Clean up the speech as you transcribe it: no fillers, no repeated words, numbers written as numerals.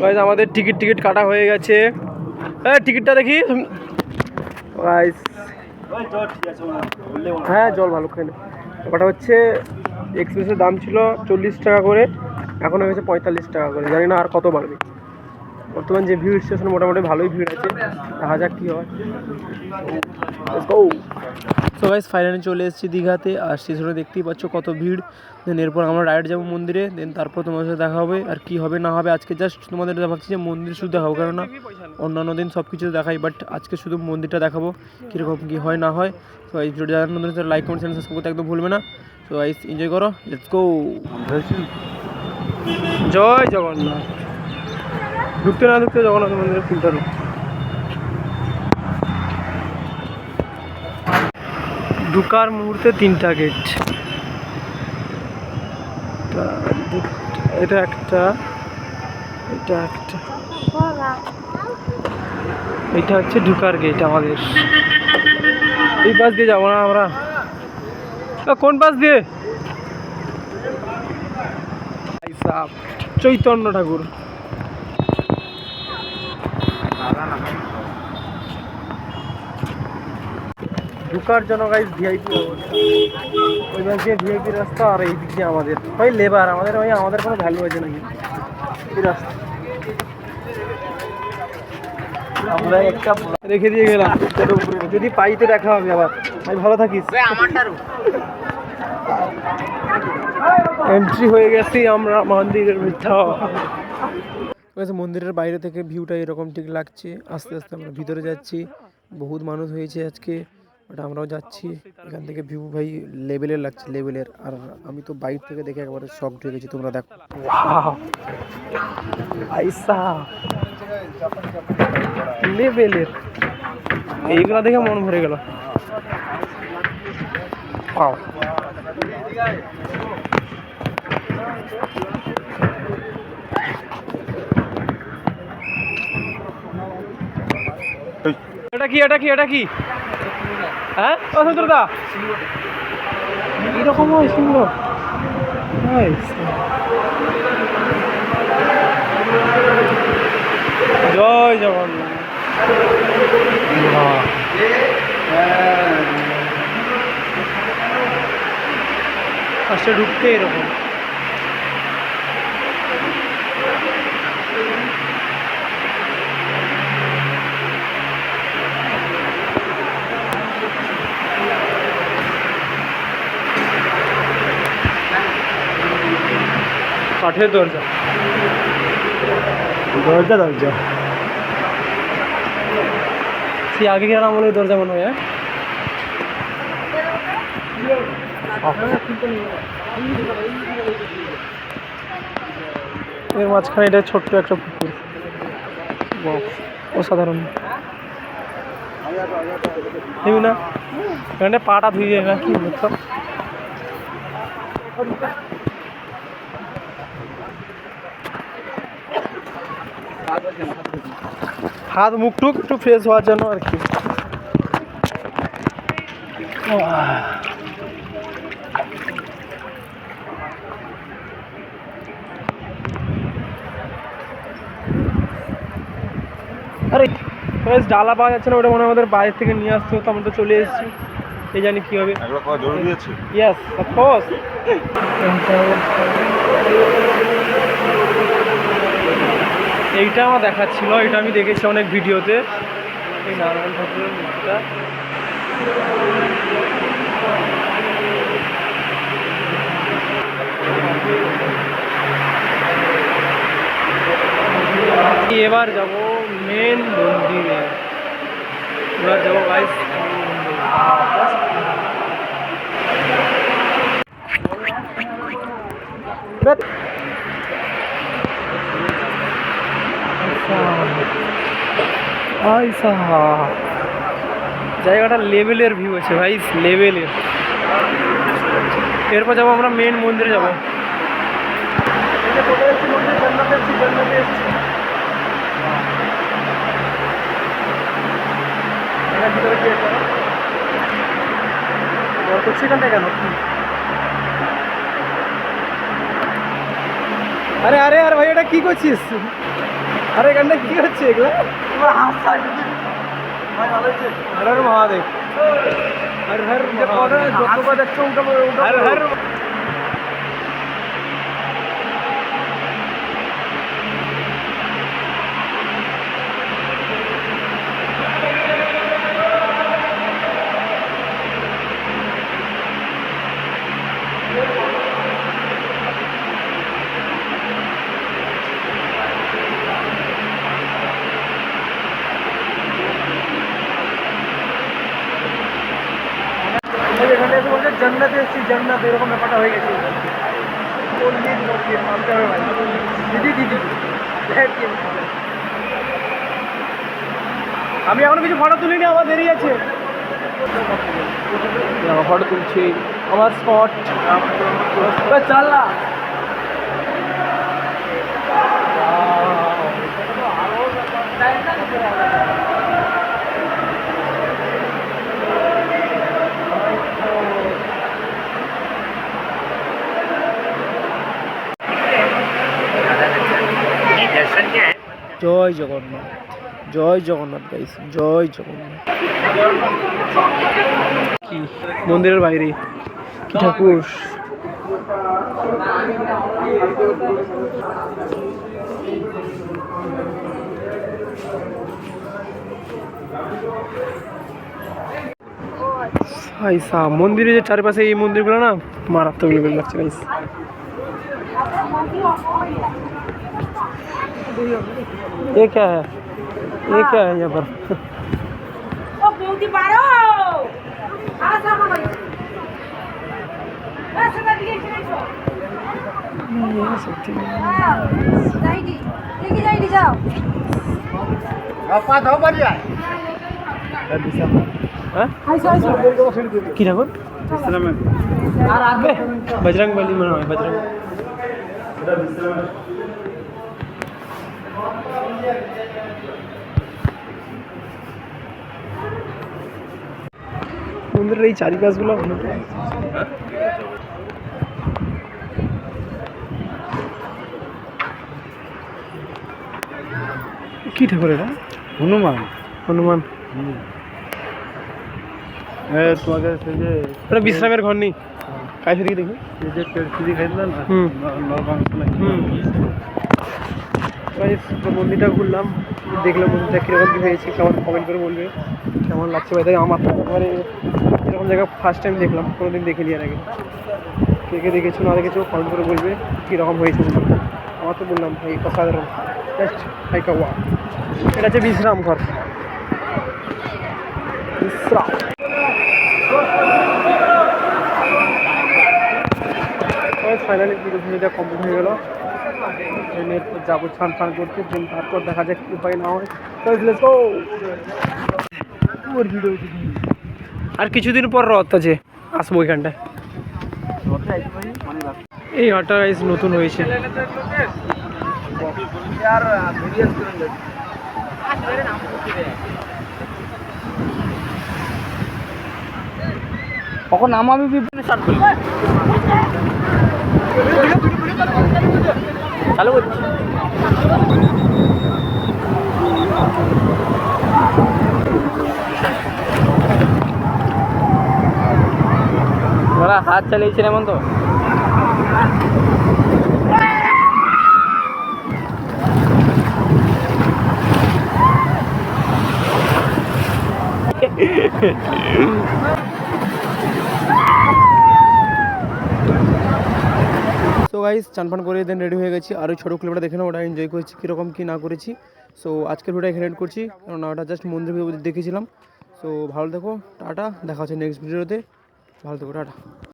Guys আমাদের ticket কাটা হয়ে গেছে। টিকিটটা দেখি গাইস। হ্যাঁ জল ভালো খেয়ে। ওটা হচ্ছে এক্সপ্রেসের দাম ছিল 40 টাকা করে, এখন হয়ে গেছে 45 টাকা করে। জানি না আর কত বাড়বে। বর্তমান যে ভিউ স্টেশনে মোটামুটি ভালোই ভিড় আছে, দেখা যাক কী হয়। সো গাইস ফাইনালি চলে এসেছি দীঘাতে, আর স্টেশনে দেখতেই পাচ্ছ কত ভিড়। দেন এরপর আমরা ডাইরেক্ট যাবো মন্দিরে, দেন তারপর তোমাদের সাথে দেখা হবে। আর কি হবে না হবে আজকে জাস্ট তোমাদের ভাবছি যে মন্দির শুধু দেখাবো, কেননা অন্যান্য দিন সব কিছু দেখাই, বাট আজকে শুধু মন্দিরটা দেখাবো কীরকম কী হয় না হয়। তো এই ভিডিওটা জানার মধ্যে লাইক কমেন্ট চ্যানেল সাবস্ক্রাইব করতে একদম ভুলবে না। তো গাইস এনজয় করো, লেটস গো। জয় জগন্নাথ। ঢুকতে না ঢুকতে জগন্নাথ মন্দিরের ফুলটা ঢুকার মুহূর্তে 3টা গেট। এটা একটা, এটা একটা, এটা হচ্ছে ঢুকার গেট আমাদের। এই পাশ দিয়ে যাবো না আমরা? কোন পাশ দিয়ে? চৈতন্য ঠাকুর। ঢুকার জন্য গাইস ভিআইপি, ওই পাশ দিয়ে ভিআইপি রাস্তা, আর এই দিক দিয়ে আমাদের ভাই লেবার। আমাদের কোনো ভ্যালু আছে নাকি এই রাস্তা? আমরা একটা রেখে দিয়ে গেলাম, যদি পাই তো দেখা হবে আবার। ভাই ভালো থাকিস। এন্ট্রি হয়ে গেছি আমরা মন্দিরের ভিতর। মন্দিরের বাইরে থেকে ভিউটা এরকম ঠিক লাগছে। আস্তে আস্তে আমরা ভিতরে যাচ্ছি, বহুত মানুষ হয়েছে আজকে, বাট আমরাও যাচ্ছি। এখান থেকে ভিউ ভাই লেভেলের লাগছে, লেভেলের। আর আমি তো বাইরে থেকে দেখে একবারে শক হয়ে গেছি। তোমরা দেখো, লেভেলের, এইগুলা দেখে মন ভরে গেল। এটা কি এটা কি এটা কি? হ্যাঁ দা এরকম হয় সুন্দর। জয় জগন্নাথ। ফার্স্টে ঢুকতে এরকম। কাঠের দরজা, দরজা দরজা সে আগে কেন আমলের দরজা মনে হয়। এর মাঝখানে এটা ছোট্ট একটা পুকুর, অসাধারণ। না এখানে পাটা ধুয়ে যায় না কি বলতো? হাত মুখ টুক একটু ফ্রেশ হওয়ার জন্য আর কি। আরে ডালা পাওয়া যাচ্ছে না, ওটা মনে হয় আমাদের বাইরে থেকে নিয়ে আসতে হতো। আমরা তো চলে এসেছি, এই জানি কি হবে। Yes of course. এইটা আমার দেখাচ্ছিল, এটা আমি দেখেছি অনেক ভিডিওতে, এই নারায়ণ ঠাকুরের মূর্তিটা। এবার যাব মেন মন্দিরে, এবার যাবো গাইস। জায়গাটা লেভেলের ভিউ আছে ভাই, লেভেলের। এরপর যাবো আমরা মেন মন্দিরে যাবো। সেখানটা কেন? আরে আরে আর ভাই এটা কি করছিস? আরে এখানটা কি হচ্ছে এগুলো? हर हर महादेव हर हर हर हर এখানে এসে বলছে জান্নাতে এসেছি, জান্নাত এরকম ব্যাপারটা হয়ে গেছে। মানতে হবে ভাই। দিদি দিদি আমি এখনো কিছু ফটো তুলিনি, আমার দেরি আছে। ফটো তুলছি আমার স্পট চাল না। জয় জগন্নাথ, জয় জগন্নাথ গাইস, জয় জগন্নাথ। কি মন্দিরের বাইরে কি ঠাকুর! ভাই সাহেব মন্দিরের যে চারপাশে এই মন্দিরগুলো না মারাত্মক লেভেল লাগছে গাইস। ये क्या है? ये क्या है यहाँ पर? কি ঠাকুর? বজরং বলি মনে হয়, বজরং। মন্দিরের এই চারিপাশগুলো কি ঠাকুর এটা? হনুমান। হনুমান তোমাকে ওটা বিশ্রামের ঘর নেই কাজ দেখি দেখি মন্দিরটা ঘুরলাম, দেখলাম মন্দিরটা কীরকম কী হয়েছে, কেমন কমেন্ট করে বলবে কেমন লাগছে ভাই। তাই আমার তো একেবারে এরকম জায়গা ফার্স্ট টাইম দেখলাম, কোনোদিন দেখিনি এর আগে। কে কে দেখেছো না দেখেছো কমেন্ট করে বলবে কীরকম হয়েছে। আমার তো বললাম ভাই অসাধারণ, জাস্ট হাই কাওয়া। এটা হচ্ছে বিশ্রাম ঘর, বিশ্রাম। ফাইনালি ভিডিওটা কমপ্লিট হয়ে গেলো। এরপর যাবো স্নান ফান করতে, তারপর দেখা যাক কি উপায় না হয়। আর কিছুদিন পর রথ আছে, আসবো ওইখানটায়। এই হাটটা নতুন হয়েছে। কখন নামাবি স্টার্ট করলি চালু করছি। ওরা হাত চালিয়েছিল এমন তো। সো গাইস চান পান করে দেন রেডি হয়ে গেছি। আর ওই ছোটো ক্লিপটা দেখে না, ওটা এনজয় করেছি কীরকম কী না করেছি। সো আজকের ভিডিও এখানে এড করছি, কারণ ওটা জাস্ট মন্দির দেখেছিলাম। সো ভালো থেকো, টাটা, দেখা হচ্ছে নেক্সট ভিডিওতে। ভালো থেকো, টাটা।